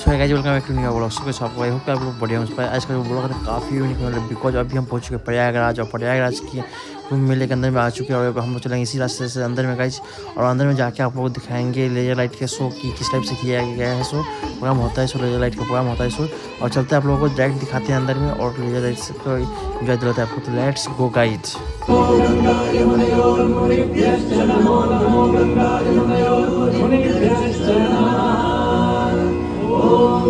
So guys welcome back to new vlog. So guys आपको I hope कि आप लोग बढ़िया हो। आज का जो व्लॉग है काफ़ी यूनिक है बिकॉज अभी हम पहुंच चुके हैं प्रयागराज और प्रयागराज की कुंभ मेले के अंदर में आ चुके हैं और हम लोग चलेंगे इसी रास्ते से अंदर में गाइस। और अंदर में जाके आप लोग दिखाएंगे लेजर लाइट के शो की किस टाइप से किया गया है। शो प्रोग्राम होता है, शो लेजर लाइट का प्रोग्राम होता है शो। और चलते हैं आप लोगों को डायरेक्ट दिखाते हैं अंदर में और लेजर लाइट को इन्जॉय दिलाते हैं आपको। तो लेट्स गो गाइस।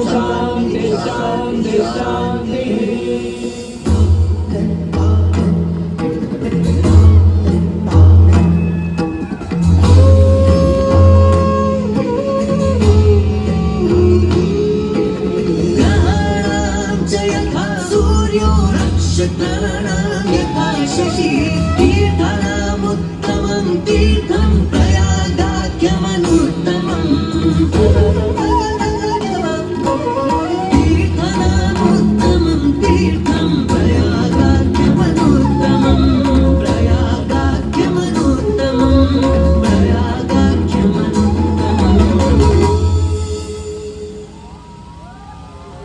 शांति शांति शांति। ग्रहाणां च यथा सूर्यो नक्षत्राणां यथा शशि तीर्थानामुत्तमं तीर्थं प्रयागाख्यमनुत्तमम्।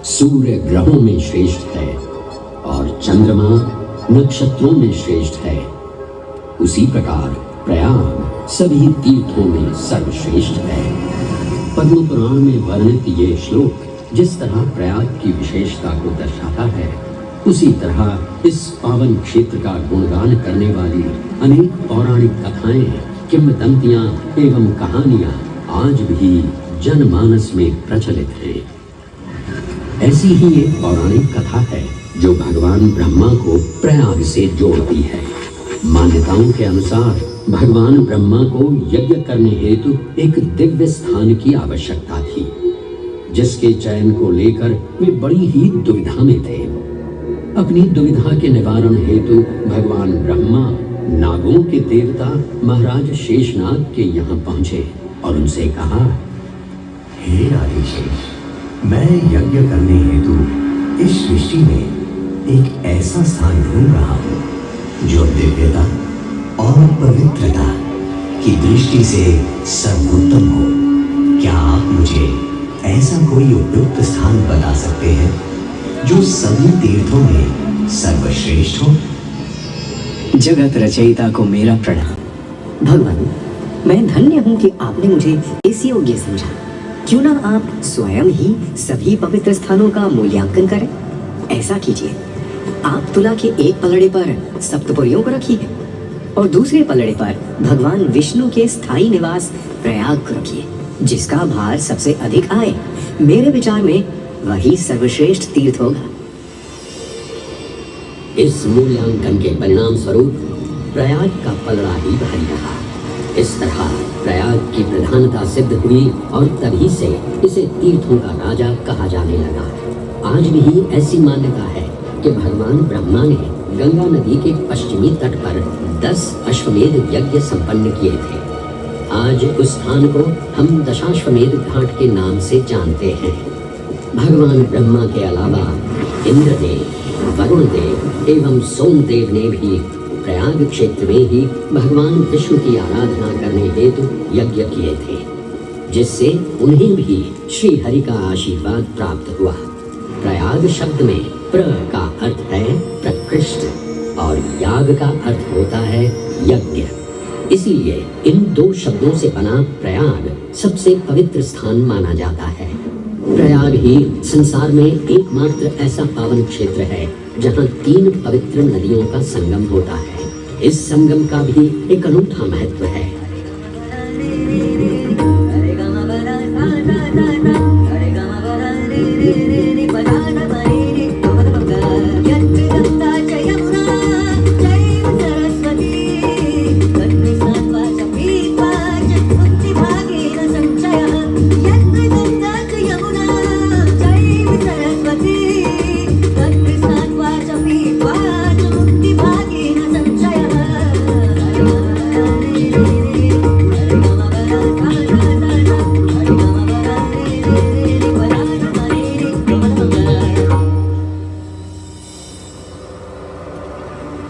सूर्य ग्रहों में श्रेष्ठ है और चंद्रमा नक्षत्रों में श्रेष्ठ है, उसी प्रकार प्रयाग सभी तीर्थों में सर्वश्रेष्ठ है। पद्म पुराण में वर्णित ये श्लोक जिस तरह प्रयाग की विशेषता को दर्शाता है, उसी तरह इस पावन क्षेत्र का गुणगान करने वाली अनेक पौराणिक कथाएं, किंवदंतियां एवं कहानियां आज भी जनमानस में प्रचलित हैं। ऐसी ही एक पौराणिक कथा है जो भगवान ब्रह्मा को प्रयाग से जोड़ती है। मान्यताओं के अनुसार भगवान ब्रह्मा को यज्ञ करने हेतु एक दिव्य स्थान की आवश्यकता थी, जिसके चयन को लेकर वे बड़ी ही दुविधा में थे। अपनी दुविधा के निवारण हेतु भगवान ब्रह्मा नागों के देवता महाराज शेषनाग के यहाँ पहुंचे और उनसे कहा, हे आदिशेष, मैं यज्ञ करने हेतु इस सृष्टि में एक ऐसा स्थान ढूंढ रहा हूँ जो दिव्यता और पवित्रता की दृष्टि से सर्वोत्तम हो। क्या आप मुझे ऐसा कोई उपयुक्त स्थान बता सकते हैं जो सभी तीर्थों में सर्वश्रेष्ठ हो? जगत रचयिता को मेरा प्रणाम। भगवान, मैं धन्य हूँ कि आपने मुझे इस योग्य समझा। क्यों ना आप स्वयं ही सभी पवित्र स्थानों का मूल्यांकन करें। ऐसा कीजिए, आप तुला के एक पलड़े पर सप्तपुरियों को रखिए और दूसरे पलड़े पर भगवान विष्णु के स्थायी निवास प्रयाग को रखिए, जिसका भार सबसे अधिक आए। मेरे विचार में वही सर्वश्रेष्ठ तीर्थ होगा। इस मूल्यांकन के परिणाम स्वरूप प्रयाग का पलड़ा ही भारी रहा। इस तरह प्रयाग की प्रधानता सिद्ध हुई और तभी से इसे तीर्थों का राजा कहा जाने लगा। आज भी ऐसी मान्यता है कि भगवान ब्रह्मा ने गंगा नदी के पश्चिमी तट पर 10 अश्वमेध यज्ञ संपन्न किए थे। आज उस स्थान को हम दशाश्वमेध घाट के नाम से जानते हैं। भगवान ब्रह्मा के अलावा इंद्रदेव, वरुण देव एवं सोमदेव ने भी प्रयाग क्षेत्र में ही भगवान विष्णु की आराधना करने हेतु यज्ञ किए थे, जिससे उन्हें भी श्री हरि का आशीर्वाद प्राप्त हुआ। प्रयाग शब्द में प्र का अर्थ है प्रकृष्ट और याग का अर्थ होता है यज्ञ। इसीलिए इन दो शब्दों से बना प्रयाग सबसे पवित्र स्थान माना जाता है। प्रयाग ही संसार में एकमात्र ऐसा पावन क्षेत्र है जहाँ 3 पवित्र नदियों का संगम होता है। इस संगम का भी एक अनूठा महत्व है।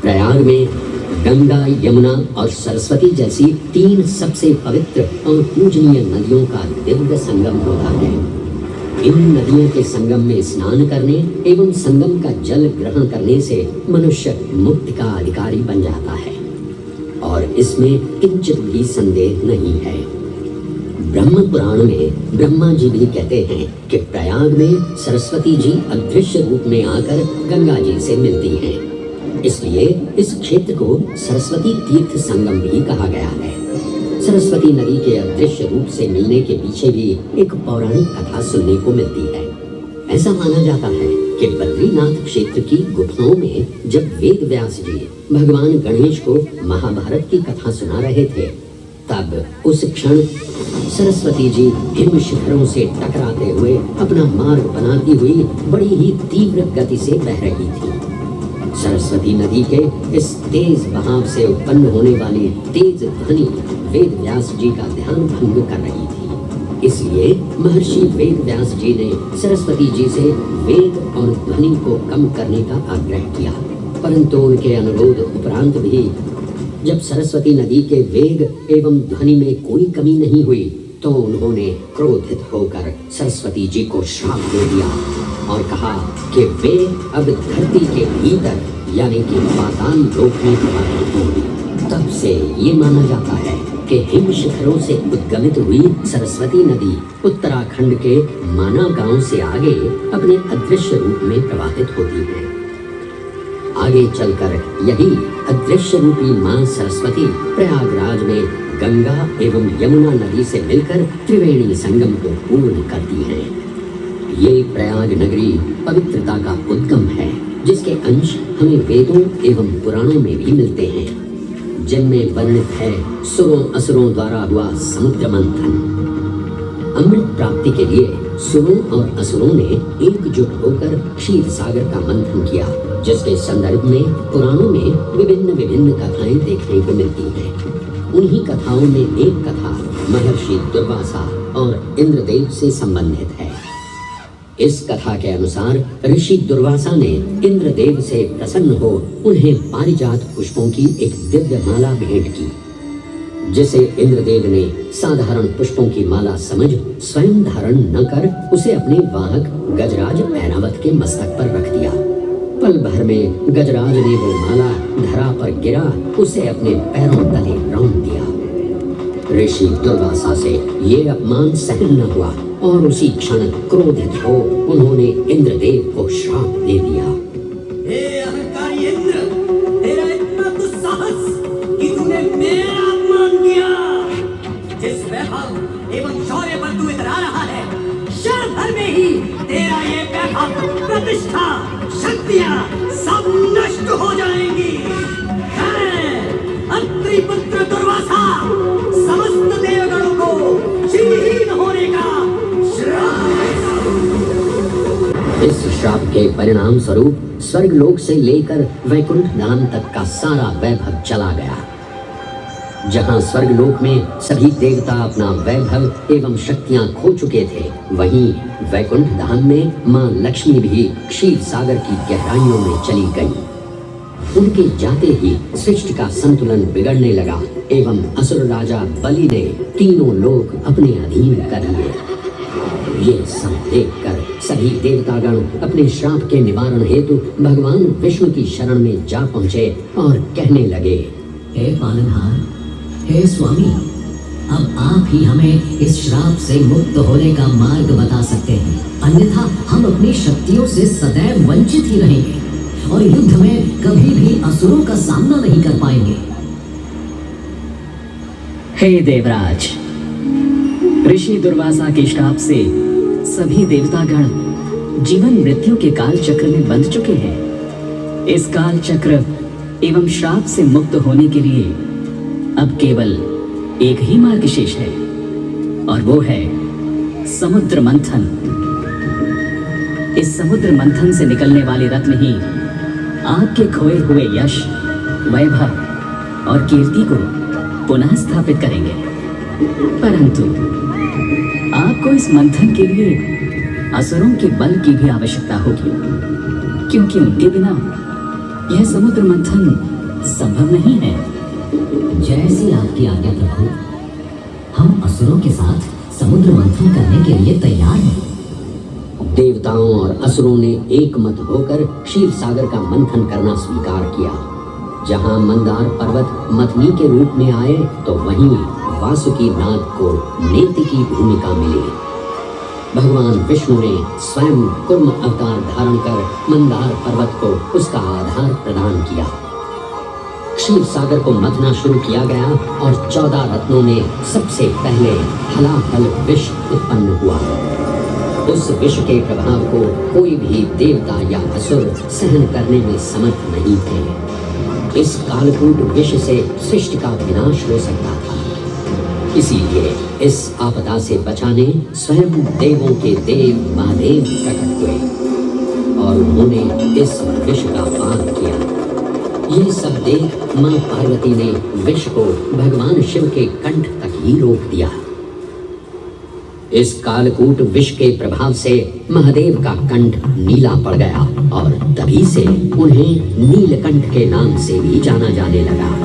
प्रयाग में गंगा, यमुना और सरस्वती जैसी 3 सबसे पवित्र और पूजनीय नदियों का दिव्य संगम होता है। इन नदियों के संगम में स्नान करने एवं संगम का जल ग्रहण करने से मनुष्य मुक्ति का अधिकारी बन जाता है और इसमें किंचित भी संदेह नहीं है। ब्रह्म पुराण में ब्रह्मा जी भी कहते हैं कि प्रयाग में सरस्वती जी अदृश्य रूप में आकर गंगा जी से मिलती हैं। इसलिए इस क्षेत्र को सरस्वती तीर्थ संगम भी कहा गया है। सरस्वती नदी के अदृश्य रूप से मिलने के पीछे भी एक पौराणिक कथा सुनने को मिलती है। ऐसा माना जाता है कि बद्रीनाथ क्षेत्र की गुफाओं में जब वेद व्यास जी भगवान गणेश को महाभारत की कथा सुना रहे थे, तब उस क्षण सरस्वती जी हिम शिखरों से टकराते हुए अपना मार्ग बनाती हुई बड़ी ही तीव्र गति से बह रही थी। सरस्वती नदी के इस तेज बहाव से उत्पन्न होने वाली तेज ध्वनि वेद व्यास जी का ध्यान भंग कर रही थी। इसलिए महर्षि वेद व्यास जी ने सरस्वती जी से वेग और ध्वनि को कम करने का आग्रह किया, परंतु उनके अनुरोध उपरांत भी जब सरस्वती नदी के वेग एवं ध्वनि में कोई कमी नहीं हुई, तो उन्होंने क्रोधित होकर सरस्वती जी को श्राप दे दिया और कहा कि वे अब धरती के भीतर यानी कि पाताल लोक में प्रवाहित होंगी। तब से ये माना जाता है कि हिम शिखरों से उद्गमित हुई सरस्वती नदी उत्तराखंड के माना गांव से आगे अपने अदृश्य रूप में प्रवाहित होती है। आगे चलकर यही अदृश्य रूपी मां सरस्वती प्रयागराज में गंगा एवं यमुना नदी से मिलकर त्रिवेणी संगम को पूर्ण करती है। ये प्रयाग नगरी पवित्रता का उद्गम है, जिसके अंश हमें वेदों एवं पुराणों में भी मिलते हैं, जिनमें वर्णित है सुरों असुरों द्वारा हुआ समुद्र मंथन। अमृत प्राप्ति के लिए सुरों और असुरों ने एकजुट होकर क्षीर सागर का मंथन किया, जिसके संदर्भ में पुराणों में विभिन्न कथाएं देखने को मिलती हैं। उन्हीं कथाओं में एक कथा महर्षि दुर्वासा और इंद्रदेव से संबंधित है। इस कथा के अनुसार ऋषि दुर्वासा ने इंद्रदेव से प्रसन्न हो उन्हें पारिजात पुष्पों की एक दिव्य माला भेंट की, जिसे इंद्रदेव ने साधारण पुष्पों की माला समझ स्वयं धारण न कर उसे अपने वाहक गजराज ऐरावत के मस्तक पर रख दिया। पल भर में गजराज ने वो माला धरा पर गिरा उसे अपने पैरों तले रौंद दिया। ऋषि दुर्वासा से ये अपमान सहन न हुआ और उसी क्षण क्रोधित हो उन्होंने इंद्रदेव को श्राप दे दिया। हे अहंकारी इंद्र, तेरा इतना दुस्साहस कि तूने मेरा अपमान किया। जिस वैभव एवं शौर्य पर तू इतरा रहा है, क्षण भर में ही तेरा ये वैभव, प्रतिष्ठा, शक्तियां सब नष्ट हो जाएंगी। अत्रि पुत्र दुर्वासा समस्त देवगणों को श्रीहीन होने का श्राप। इस श्राप के परिणाम स्वरूप स्वर्गलोक से लेकर वैकुंठ धाम तक का सारा वैभव चला गया। जहां स्वर्गलोक में सभी देवता अपना वैभव एवं शक्तियां खो चुके थे, वहीं वैकुंठ धाम में मां लक्ष्मी भी क्षीर सागर की गहराइयों में चली गई। उनके जाते ही सृष्टि का संतुलन बिगड़ने लगा एवं असुर राजा बलि ने तीनों लोक अपने अधीन कर लिए। ये सब देखकर सभी देवतागण अपने श्राप के निवारण हेतु भगवान विष्णु की शरण में जा पहुंचे और कहने लगे, हे पालनहार, हे स्वामी, अब आप ही हमें इस श्राप से मुक्त होने का मार्ग बता सकते हैं, अन्यथा हम अपनी शक्तियों से सदैव वंचित ही रहेंगे और युद्ध में कभी भी असुरों का सामना नहीं कर पाएंगे। हे देवराज, ऋषि दुर्वासा के श्राप से सभी देवतागण जीवन मृत्यु के काल चक्र में बंध चुके हैं। इस काल चक्र एवं श्राप से मुक्त होने के लिए अब केवल एक ही मार्ग शेष है और वो है समुद्र मंथन। इस समुद्र मंथन से निकलने वाले रत्न ही आपके खोए हुए यश, वैभव और कीर्ति को पुनः स्थापित करेंगे। परंतु आपको इस मंथन के लिए असुरों के बल की भी आवश्यकता होगी, क्योंकि उनके बिना यह समुद्र मंथन संभव नहीं है। जैसी आपकी आज्ञा प्रभु, हम असुरों के साथ समुद्र मंथन करने के लिए तैयार हैं। देवताओं और असुरों ने एकमत होकर क्षीर सागर का मंथन करना स्वीकार किया। जहां मंदार पर्वत मथनी के रूप में आए तो वहीं वासुकी नाग को नेति की भूमिका मिली। भगवान विष्णु ने स्वयं कुर्म अवतार धारण कर मंदार पर्वत को उसका आधार प्रदान किया। क्षीर सागर को मथना शुरू किया गया और 14 रत्नों में सबसे पहले हलाहल विष उत्पन्न हुआ। उस विष के प्रभाव को कोई भी देवता या असुर सहन करने में समर्थ नहीं थे। इस कालकूट विष से सृष्टि का विनाश हो सकता था। इसीलिए इस आपदा से बचाने स्वयं देवों के देव महादेव प्रकट हुए और उन्होंने इस विष का पान किया। ये सब देख मां पार्वती ने विष को भगवान शिव के कंठ तक ही रोक दिया। इस कालकूट विष के प्रभाव से महादेव का कंठ नीला पड़ गया और तभी से उन्हें नीलकंठ के नाम से भी जाना जाने लगा।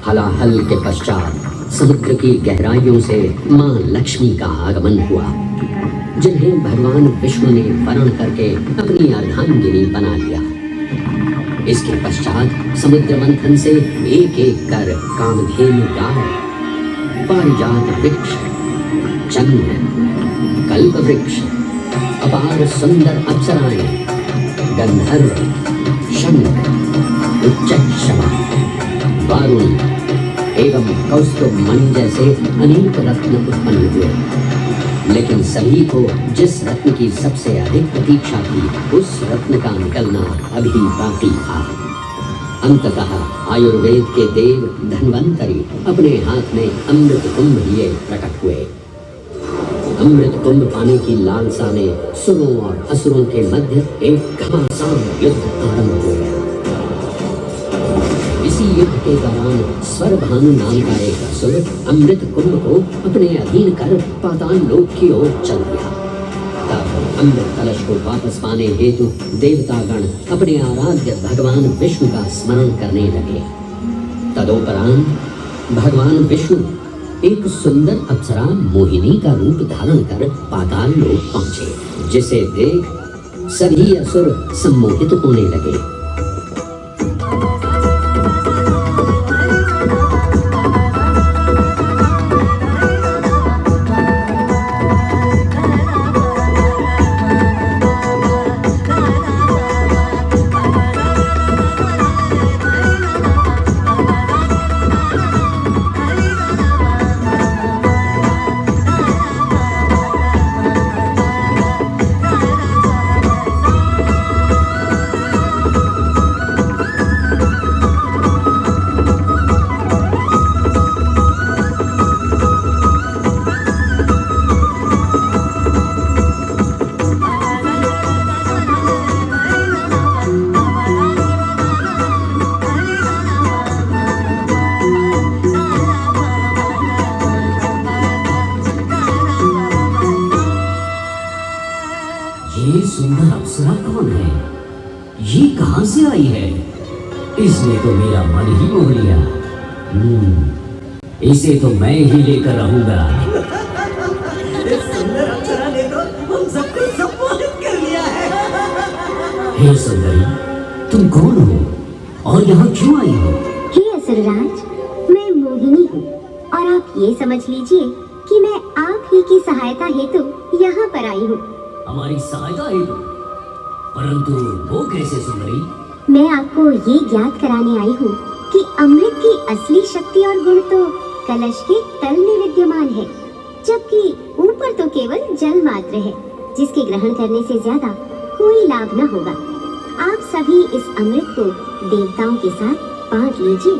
हलाहल के पश्चात समुद्र की गहराइयों से मां लक्ष्मी का आगमन हुआ, जिन्हें भगवान विष्णु ने वरण करके अपनी अर्धांगिनी बना लिया। इसके पश्चात समुद्र मंथन से एक एक कर कामधेनु गाय, पारिजात वृक्ष, चंद्र, कल्प वृक्ष, अपार सुंदर अप्सराएं, गंधर्व, शंख, उच्चैःषमा, वारुणी एवं कौस्तुभ मणि जैसे अनेक रत्न उत्पन्न हुए। लेकिन सभी को जिस रत्न की सबसे अधिक प्रतीक्षा थी, उस रत्न का निकलना अभी बाकी था। अंततः आयुर्वेद के देव धन्वंतरी अपने हाथ में अमृत कुंभ लिए प्रकट हुए। अमृत कुंभ पाने की लालसा ने सुरों और असुरों के मध्य एक घमासान युद्ध आरंभ हो गया। इसी युद्ध के दौरान स्वरभानु नाम का एक असुर अमृत कुंभ को अपने अधीन कर पाताल लोक की ओर चल गया। तब अमृत कलश को वापस पाने हेतु देवतागण अपने आराध्य भगवान विष्णु का स्मरण करने लगे। तदोपरांत भगवान विष्णु एक सुंदर अप्सरा मोहिनी का रूप धारण कर पाताल लोक पहुंचे, जिसे देख सभी असुर सम्मोहित होने लगे। ये सुंदर अप्सरा कौन है? ये कहां से आई है? इसने तो मेरा मन ही मोह लिया। इसे तो मैं ही लेकर रहूंगा। इस सुंदर अप्सरा ने तो हम सबको सम्मोहित कर लिया है। हे सुंदरी, तुम कौन हो और यहाँ क्यों आई हो? हे असुरराज, मैं मोहिनी हूँ और आप ये समझ लीजिए कि मैं आप ही की सहायता हेतु यहाँ पर आई हूँ। हमारी सहायता हेतु? परंतु वो कैसे सुंदरी? मैं आपको ये ज्ञात कराने आई हूँ कि अमृत की असली शक्ति और गुण तो कलश के तल में विद्यमान है, जबकि ऊपर तो केवल जल मात्र है, जिसके ग्रहण करने से ज्यादा कोई लाभ न होगा। आप सभी इस अमृत को देवताओं के साथ बांट लीजिए।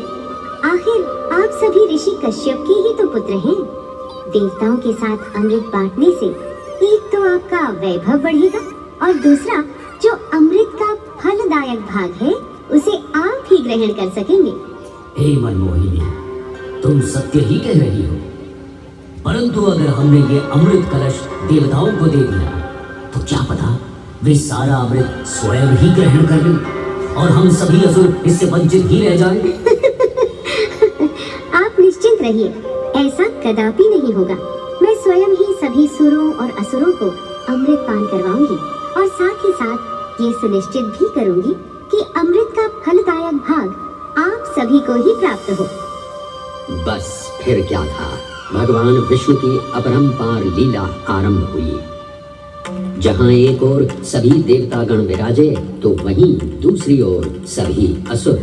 आखिर आप सभी ऋषि कश्यप के ही तो पुत्र हैं। देवताओं के साथ अमृत बांटने से एक तो आपका वैभव बढ़ेगा और दूसरा जो अमृत का फलदायक भाग है उसे आप ही ग्रहण कर सकेंगे। हे मनमोहिनी, तुम सत्य ही कह रही हो, परंतु अगर हमने ये अमृत कलश देवताओं को दे दिया तो क्या पता वे सारा अमृत स्वयं ही ग्रहण कर लें और हम सभी असुर इससे वंचित ही रह जाएं। आप निश्चिंत रहिए, ऐसा कदापि नहीं होगा। मैं स्वयं ही सभी सुरों और असुरों को अमृत पान करवाऊंगी और साथ ही साथ ये सुनिश्चित भी करूंगी कि अमृत का फलदायक भाग आप सभी को ही प्राप्त हो। बस फिर क्या था, भगवान विष्णु की अपरंपार लीला आरंभ हुई। जहाँ एक ओर सभी देवतागण विराजे तो वहीं दूसरी ओर सभी असुर।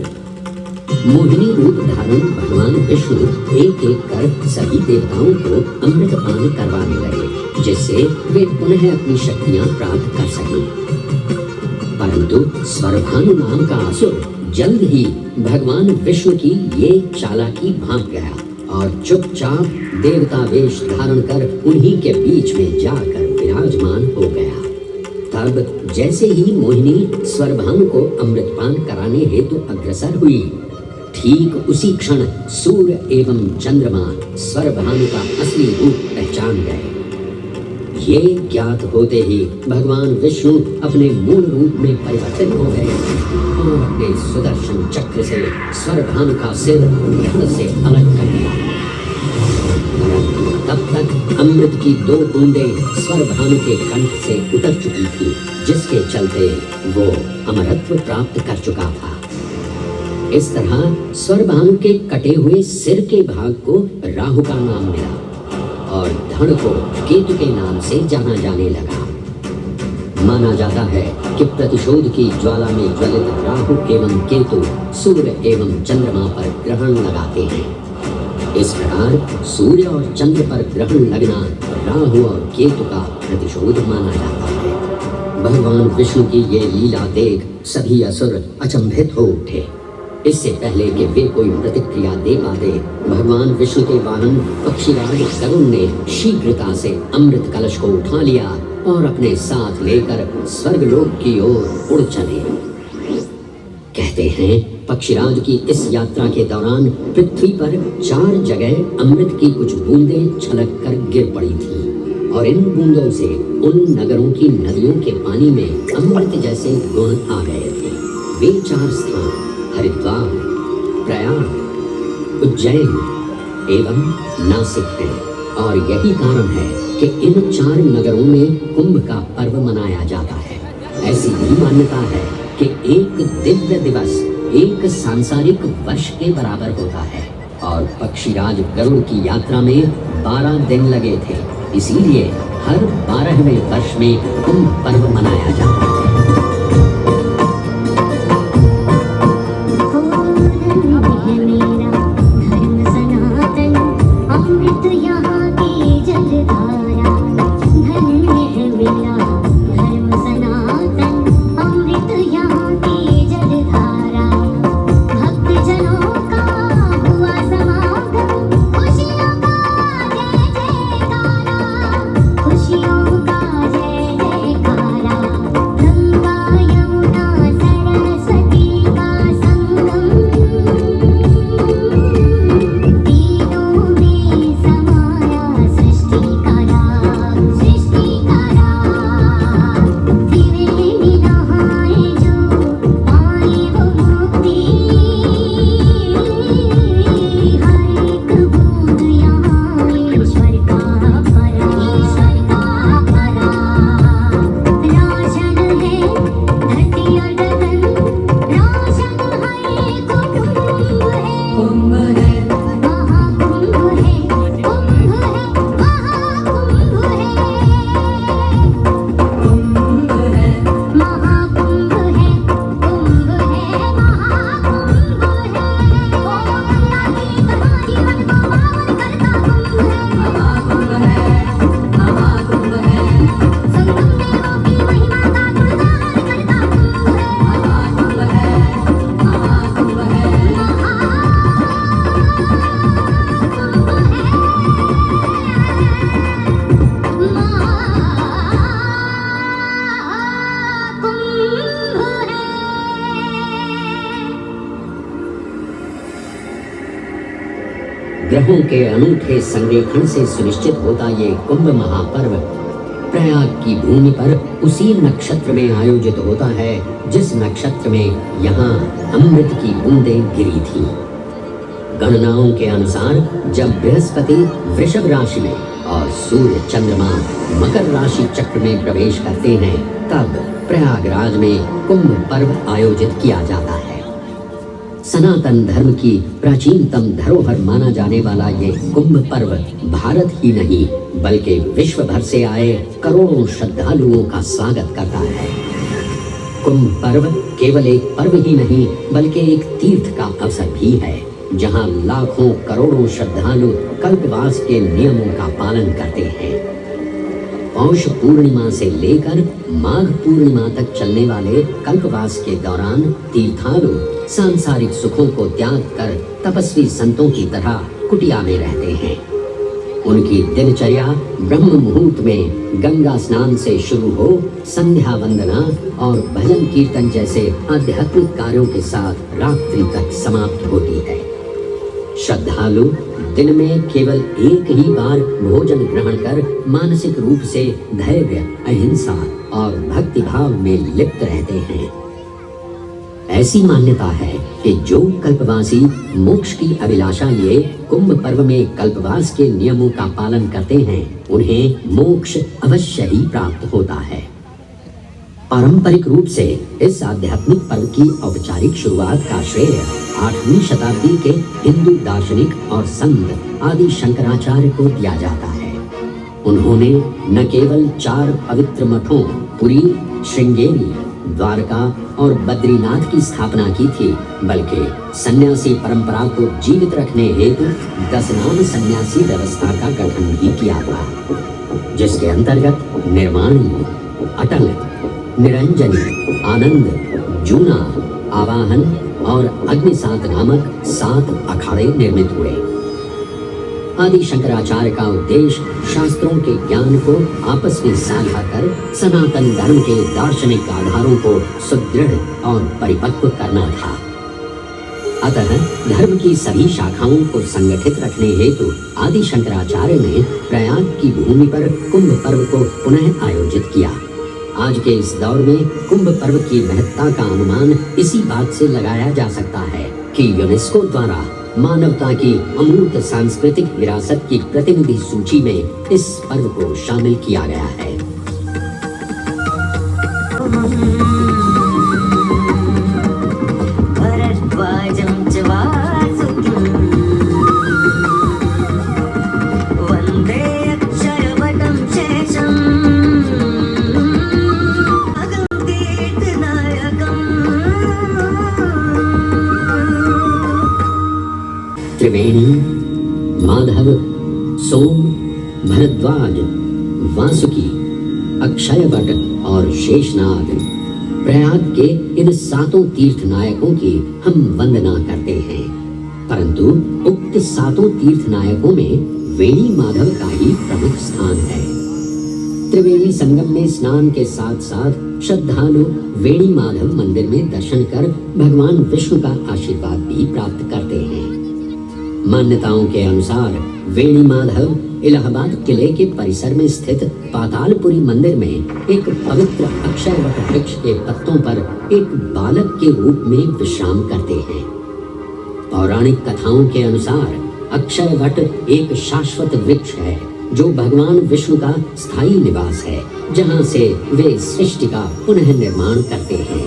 मोहिनी रूप धारण भगवान विष्णु एक एक कर सभी देवताओं को अमृत पान करवाने लगे, जिससे वे पुनः अपनी शक्तियां प्राप्त कर सकें। परंतु स्वरभानु नाम का असुर जल्द ही भगवान विष्णु की ये चालाकी भांप गया और चुपचाप देवता वेश धारण कर उन्हीं के बीच में जाकर विराजमान हो गया। तब जैसे ही मोहिनी स्वरभानु को अमृतपान कराने हेतु अग्रसर हुई, ठीक उसी क्षण सूर्य एवं चंद्रमा स्वरभानु का असली रूप पहचान गए। ये ज्ञात होते ही भगवान विष्णु अपने मूल रूप में परिवर्तित हो गए और अपने सुदर्शन चक्र से स्वरभानु का सिर धड़ से अलग कर दिया। तब तक अमृत की 2 बूंदें स्वरभानु के कंठ से उतर चुकी थी, जिसके चलते वो अमरत्व प्राप्त कर चुका था। इस तरह स्वरभानु के कटे हुए सिर के भाग को राहु का नाम मिला और धड़ को केतु के नाम से जाना जाने लगा। माना जाता है कि प्रतिशोध की ज्वाला में ज्वलित राहु एवं केतु सूर्य एवं चंद्रमा पर ग्रहण लगाते हैं। इस प्रकार सूर्य और चंद्र पर ग्रहण लगना राहु और केतु का प्रतिशोध माना जाता है। भगवान विष्णु की ये लीला देख सभी असुर अचंभित हो उठे। इससे पहले कि वे कोई प्रतिक्रिया दे पाते, भगवान विष्णु के वाहन पक्षीराज गरुड़ ने शीघ्रता से अमृत कलश को उठा लिया और अपने साथ लेकर स्वर्गलोक की ओर उड़ चले। कहते हैं पक्षीराज की इस यात्रा के दौरान पृथ्वी पर 4 जगह अमृत की कुछ बूंदें छलक कर गिर पड़ी थी और इन बूंदों से उन नगरों की नदियों के पानी में अमृत जैसे गुण आ गए थे। वे 4 स्थान हरिद्वार, प्रयाग, उज्जैन एवं नासिक हैं और यही कारण है कि इन 4 नगरों में कुंभ का पर्व मनाया जाता है। ऐसी भी मान्यता है कि एक दिव्य दिवस एक सांसारिक वर्ष के बराबर होता है और पक्षीराज गरुड़ की यात्रा में 12 दिन लगे थे। इसीलिए हर 12वें वर्ष में कुंभ पर्व मनाया जाता है। खुशियों का जय जयकारा। ग्रहों के अनूठे संरेखण से सुनिश्चित होता ये कुंभ महापर्व प्रयाग की भूमि पर उसी नक्षत्र में आयोजित होता है जिस नक्षत्र में यहाँ अमृत की बूंदें गिरी थी। गणनाओं के अनुसार जब बृहस्पति वृषभ राशि में और सूर्य चंद्रमा मकर राशि चक्र में प्रवेश करते हैं तब प्रयागराज में कुंभ पर्व आयोजित किया जाता है। सनातन धर्म की प्राचीनतम धरोहर माना जाने वाला ये कुंभ पर्व भारत ही नहीं बल्कि विश्व भर से आए करोड़ों श्रद्धालुओं का स्वागत करता है। कुंभ पर्व केवल एक पर्व ही नहीं बल्कि एक तीर्थ का अवसर भी है जहां लाखों करोड़ों श्रद्धालु कल्पवास के नियमों का पालन करते हैं। पौष पूर्णिमा से लेकर माघ पूर्णिमा तक चलने वाले कल्पवास के दौरान तीर्थालु सांसारिक सुखों को त्याग कर तपस्वी संतों की तरह कुटिया में रहते हैं। उनकी दिनचर्या ब्रह्म मुहूर्त में गंगा स्नान से शुरू हो संध्या वंदना और भजन कीर्तन जैसे आध्यात्मिक कार्यों के साथ रात्रि तक समाप्त होती है। श्रद्धालु दिन में केवल एक ही बार भोजन ग्रहण कर मानसिक रूप से धैर्य, अहिंसा और भक्ति भाव में लिप्त रहते हैं। ऐसी मान्यता है कि जो कल्पवासी मोक्ष की अभिलाषा लिए कुंभ पर्व में कल्पवास के नियमों का पालन करते हैं उन्हें मोक्ष अवश्य ही प्राप्त होता है। पारंपरिक रूप से इस आध्यात्मिक पर्व की औपचारिक शुरुआत का श्रेय 8वीं शताब्दी के हिंदू दार्शनिक और संत आदि शंकराचार्य को दिया जाता है। उन्होंने न केवल 4 पवित्र मठों पुरी, श्रृंगेरी, द्वारका और बद्रीनाथ की स्थापना की थी बल्कि सन्यासी परंपरा को जीवित रखने हेतु 10 नाम सन्यासी व्यवस्था का गठन भी किया था जिसके अंतर्गत निर्वाणी, अटल, निरंजनी, आनंद, जूना, आवाहन और अग्निसात नामक 7 अखाड़े निर्मित हुए। आदि शंकराचार्य का उद्देश्य शास्त्रों के ज्ञान को आपस में साझा कर सनातन धर्म के दार्शनिक आधारों को सुदृढ़ और परिपक्व करना था। अतः धर्म की सभी शाखाओं को संगठित रखने हेतु आदि शंकराचार्य ने प्रयाग की भूमि पर कुंभ पर्व को पुनः आयोजित किया। आज के इस दौर में कुंभ पर्व की महत्ता का अनुमान इसी बात से लगाया जा सकता है कि यूनेस्को द्वारा मानवता की अमूर्त सांस्कृतिक विरासत की प्रतिनिधि सूची में इस पर्व को शामिल किया गया है। त्रिवेणी, माधव, सोम, भरद्वाज, वासुकी, अक्षयवट और शेषनाग प्रयाग के इन 7 तीर्थ नायकों की हम वंदना करते हैं परंतु उक्त 7 तीर्थ नायकों में वेणी माधव का ही प्रमुख स्थान है। त्रिवेणी संगम में स्नान के साथ साथ श्रद्धालु वेणी माधव मंदिर में दर्शन कर भगवान विष्णु का आशीर्वाद भी प्राप्त करते हैं। मान्यताओं के अनुसार वेणी माधव इलाहाबाद किले के परिसर में स्थित पातालपुरी मंदिर में एक पवित्र अक्षयवट वृक्ष के पत्तों पर एक बालक के रूप में विश्राम करते हैं। पौराणिक कथाओं के अनुसार अक्षयवट एक शाश्वत वृक्ष है जो भगवान विष्णु का स्थायी निवास है जहां से वे सृष्टि का पुनः निर्माण करते हैं।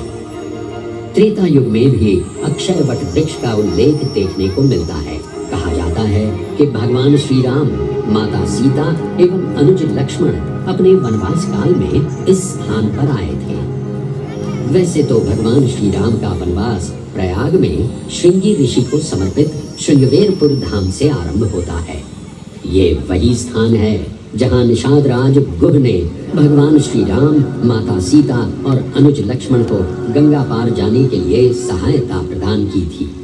त्रेता युग में भी अक्षयवट वृक्ष का उल्लेख देखने को मिलता है। कहा जाता है कि भगवान श्री राम, माता सीता एवं अनुज लक्ष्मण अपने वनवास काल में इस स्थान पर आए थे। वैसे तो भगवान श्री राम का वनवास प्रयाग में श्रृंगी ऋषि को समर्पित श्रृंगवेरपुर धाम से आरंभ होता है। ये वही स्थान है जहां निषाद राज गुह ने भगवान श्री राम, माता सीता और अनुज लक्ष्मण को गंगा पार जाने के लिए सहायता प्रदान की थी।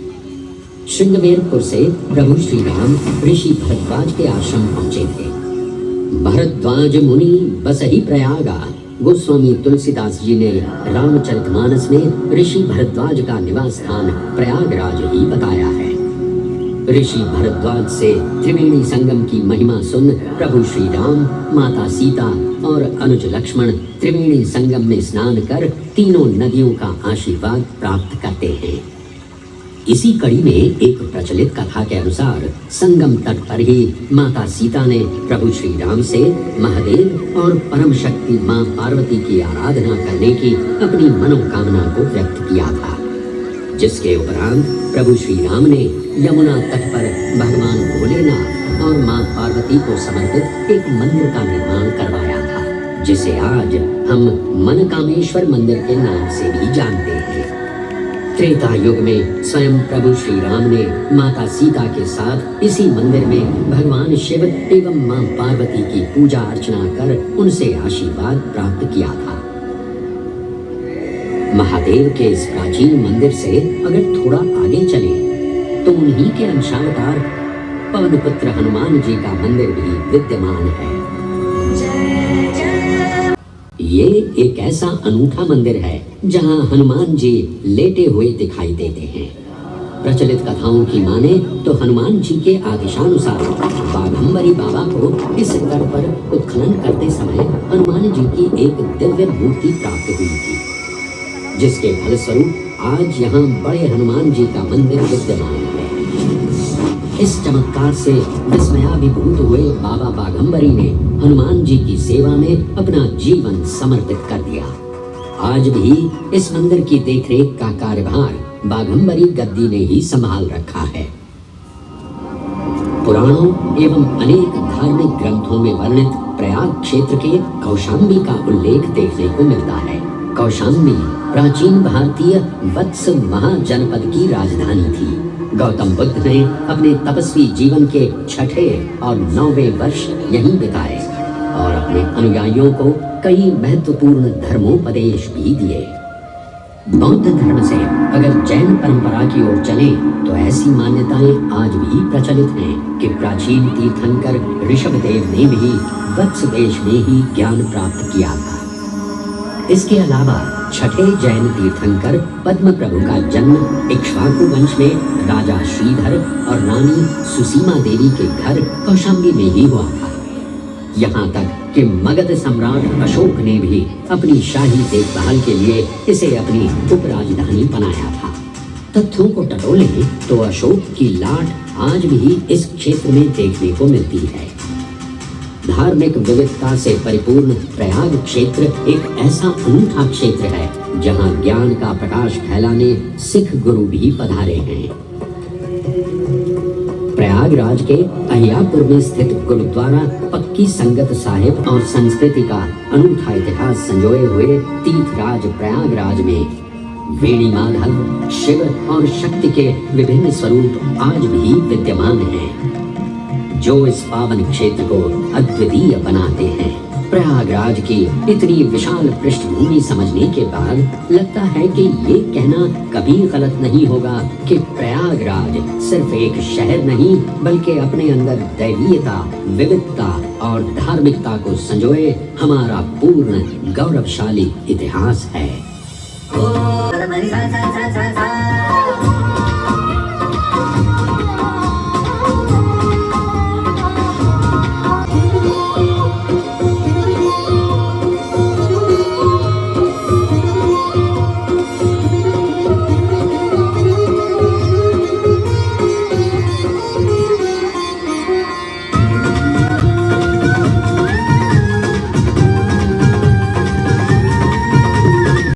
श्रृंगवेरपुर से प्रभु श्री राम ऋषि भरद्वाज के आश्रम पहुंचे थे। भरद्वाज मुनि बसहि प्रयागा गोस्वामी तुलसीदास जी ने रामचरितमानस में ऋषि भरद्वाज का निवास स्थान प्रयागराज ही बताया है। ऋषि भरद्वाज से त्रिवेणी संगम की महिमा सुन प्रभु श्री राम, माता सीता और अनुज लक्ष्मण त्रिवेणी संगम में स्नान कर तीनों नदियों का आशीर्वाद प्राप्त करते हैं। इसी कड़ी में एक प्रचलित कथा के अनुसार संगम तट पर ही माता सीता ने प्रभु श्री राम से महादेव और परम शक्ति मां पार्वती की आराधना करने की अपनी मनोकामना को व्यक्त किया था, जिसके उपरांत प्रभु श्री राम ने यमुना तट पर भगवान भोलेनाथ और मां पार्वती को समर्पित एक मंदिर का निर्माण करवाया था, जिसे आज हम मनकामेश्वर मंदिर के नाम से भी जानते हैं। त्रेता युग में स्वयं प्रभु श्री राम ने माता सीता के साथ इसी मंदिर में भगवान शिव एवं मां पार्वती की पूजा अर्चना कर उनसे आशीर्वाद प्राप्त किया था। महादेव के इस प्राचीन मंदिर से अगर थोड़ा आगे चले तो उन्हीं के अंशावतार पवन पुत्र हनुमान जी का मंदिर भी विद्यमान है। ये एक ऐसा अनूठा मंदिर है जहां हनुमान जी लेटे हुए दिखाई देते हैं। प्रचलित कथाओं की माने तो हनुमान जी के आदेशानुसार बाघंबरी बाबा को इस तट पर उत्खनन करते समय हनुमान जी की एक दिव्य मूर्ति प्राप्त हुई थी, जिसके फलस्वरूप आज यहाँ बड़े हनुमान जी का मंदिर विद्यमान है। इस चमत्कार से विस्मयाभिभूत हुए बाबा बाघंबरी ने हनुमान जी की सेवा में अपना जीवन समर्पित कर दिया। आज भी इस मंदिर की देखरेख का कार्यभार बाघंबरी गद्दी ने ही संभाल रखा है। पुराणों एवं अनेक धार्मिक ग्रंथों में वर्णित प्रयाग क्षेत्र के कौशाम्बी का उल्लेख देखने को मिलता है। कौशाम्बी प्राचीन भारतीय वत्स महाजनपद की राजधानी थी। गौतम बुद्ध ने अपने तपस्वी जीवन के 6वें और 9वें वर्ष यहीं बिताए और अपने अनुयायियों को कई महत्वपूर्ण धर्मोपदेश भी दिए। बौद्ध धर्म से अगर जैन परंपरा की ओर चलें तो ऐसी मान्यताएं आज भी प्रचलित हैं कि प्राचीन तीर्थंकर ऋषभदेव ने भी वत्स देश में ही ज्ञान प्राप्त किया था। इसके अलावा छठे जैन तीर्थंकर पद्म प्रभु का जन्म इक्ष्वाकु वंश में राजा श्रीधर और रानी सुसीमा देवी के घर कौशाम्बी में ही हुआ था। यहाँ तक कि मगध सम्राट अशोक ने भी अपनी शाही देखभाल के लिए इसे अपनी उपराजधानी बनाया था। तथ्यों को टटोलें तो अशोक की लाट आज भी इस क्षेत्र में देखने को मिलती है। धार्मिक विविधता से परिपूर्ण प्रयाग क्षेत्र एक ऐसा अनूठा क्षेत्र है जहां ज्ञान का प्रकाश फैलाने सिख गुरु भी पधारे हैं। प्रयागराज के अहियापुर में स्थित गुरुद्वारा पक्की संगत साहिब और संस्कृति का अनूठा इतिहास संजोए हुए तीर्थराज प्रयागराज में वेणी माधव, शिव और शक्ति के विभिन्न स्वरूप आज भी विद्यमान हैं, जो इस पावन क्षेत्र को अद्वितीय बनाते हैं। प्रयागराज की इतनी विशाल पृष्ठभूमि समझने के बाद लगता है कि ये कहना कभी गलत नहीं होगा कि प्रयागराज सिर्फ एक शहर नहीं बल्कि अपने अंदर दैवीयता, विविधता और धार्मिकता को संजोए हमारा पूर्ण गौरवशाली इतिहास है।